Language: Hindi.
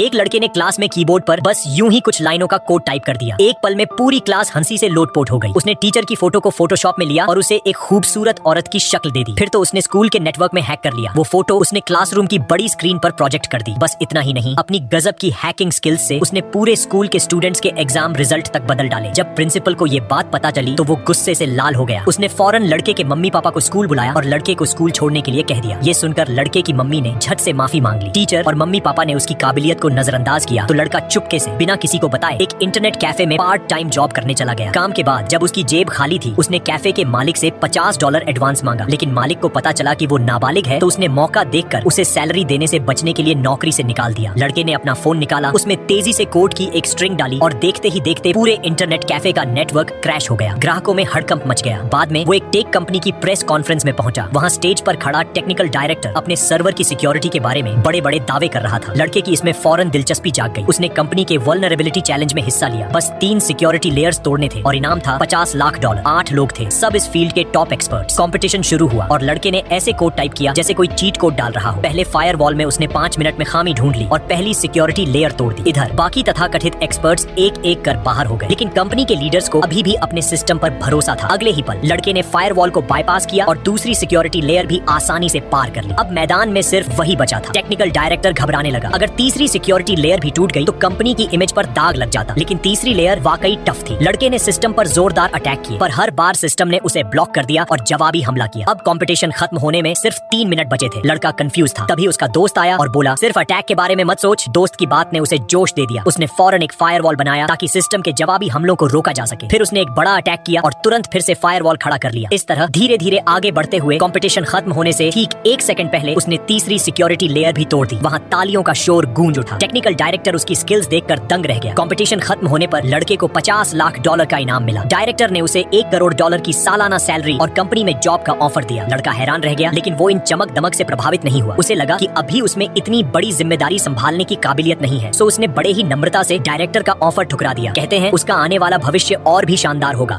एक लड़के ने क्लास में कीबोर्ड पर बस यूं ही कुछ लाइनों का कोड टाइप कर दिया। एक पल में पूरी क्लास हंसी से लोटपोट हो गई। उसने टीचर की फोटो को फोटोशॉप में लिया और उसे एक खूबसूरत औरत की शक्ल दे दी। फिर तो उसने स्कूल के नेटवर्क में हैक कर लिया। वो फोटो उसने क्लासरूम की बड़ी स्क्रीन पर प्रोजेक्ट कर दी। बस इतना ही नहीं, अपनी गजब की हैकिंग स्किल्स से उसने पूरे स्कूल के स्टूडेंट्स के एग्जाम रिजल्ट तक बदल डाले। जब प्रिंसिपल को ये बात पता चली तो वो गुस्से से लाल हो गया। उसने फौरन लड़के के मम्मी पापा को स्कूल बुलाया और लड़के को स्कूल छोड़ने के लिए कह दिया। ये सुनकर लड़के की मम्मी ने झट से माफी मांग ली। टीचर और मम्मी पापा ने उसकी काबिलियत को नजरअंदाज किया तो लड़का चुपके से बिना किसी को बताए एक इंटरनेट कैफे में पार्ट टाइम जॉब करने चला गया। काम के बाद जब उसकी जेब खाली थी उसने कैफे के मालिक से $50 एडवांस मांगा, लेकिन मालिक को पता चला कि वो नाबालिग है तो उसने मौका देखकर उसे सैलरी देने से बचने के लिए नौकरी से निकाल दिया। लड़के ने अपना फोन निकाला, उसमें तेजी से कोड की एक स्ट्रिंग डाली और देखते ही देखते पूरे इंटरनेट कैफे का नेटवर्क क्रैश हो गया। ग्राहकों में हड़कंप मच गया। बाद में वो एक टेक कंपनी की प्रेस कॉन्फ्रेंस में पहुंचा। वहाँ स्टेज पर खड़ा टेक्निकल डायरेक्टर अपने सर्वर की सिक्योरिटी के बारे में बड़े बड़े दावे कर रहा था। लड़के की इसमें फौरन दिलचस्पी जाग गई। उसने कंपनी के वल्नरेबिलिटी चैलेंज में हिस्सा लिया। बस 3 सिक्योरिटी लेयर्स तोड़ने थे और इनाम था $50 लाख। 8 लोग थे, सब इस फील्ड के टॉप एक्सपर्ट्स। कंपटीशन शुरू हुआ और लड़के ने ऐसे कोड टाइप किया जैसे कोई चीट कोड डाल रहा हो। पहले फायरवॉल में उसने 5 मिनट में खामी ढूंढ ली और पहली सिक्योरिटी लेयर तोड़ दी। इधर बाकी तथाकथित एक्सपर्ट्स एक एक कर बाहर हो गए, लेकिन कंपनी के लीडर्स को अभी भी अपने सिस्टम पर भरोसा था। अगले ही पल लड़के ने फायरवॉल को बाईपास किया और दूसरी सिक्योरिटी लेयर भी आसानी से पार कर ली। अब मैदान में सिर्फ वही बचा था। टेक्निकल डायरेक्टर घबराने लगा। अगर तीसरी सिक्योरिटी लेयर भी टूट गई तो कंपनी की इमेज पर दाग लग जाता, लेकिन तीसरी लेयर वाकई टफ थी। लड़के ने सिस्टम पर जोरदार अटैक किए पर हर बार सिस्टम ने उसे ब्लॉक कर दिया और जवाबी हमला किया। अब कंपटीशन खत्म होने में सिर्फ 3 मिनट बचे थे। लड़का कंफ्यूज था। तभी उसका दोस्त आया और बोला, सिर्फ अटैक के बारे में मत सोच। दोस्त की बात ने उसे जोश दे दिया। उसने फौरन एक फायरवॉल बनाया ताकि सिस्टम के जवाबी हमलों को रोका जा सके। फिर उसने एक बड़ा अटैक किया और तुरंत फिर से फायरवॉल खड़ा कर लिया। इस तरह धीरे धीरे आगे बढ़ते हुए कंपटीशन खत्म होने से ठीक 1 सेकंड पहले उसने तीसरी सिक्योरिटी लेयर भी तोड़ दी। वहाँ तालियों का शोर गूंज उठा। टेक्निकल डायरेक्टर उसकी स्किल्स देखकर दंग रह गया। कंपटीशन खत्म होने पर लड़के को $50 लाख का इनाम मिला। डायरेक्टर ने उसे $1 करोड़ की सालाना सैलरी और कंपनी में जॉब का ऑफर दिया। लड़का हैरान रह गया, लेकिन वो इन चमक दमक से प्रभावित नहीं हुआ। उसे लगा कि अभी उसमें इतनी बड़ी जिम्मेदारी संभालने की काबिलियत नहीं है, सो उसने बड़े ही नम्रता से डायरेक्टर का ऑफर ठुकरा दिया। कहते हैं उसका आने वाला भविष्य और भी शानदार होगा।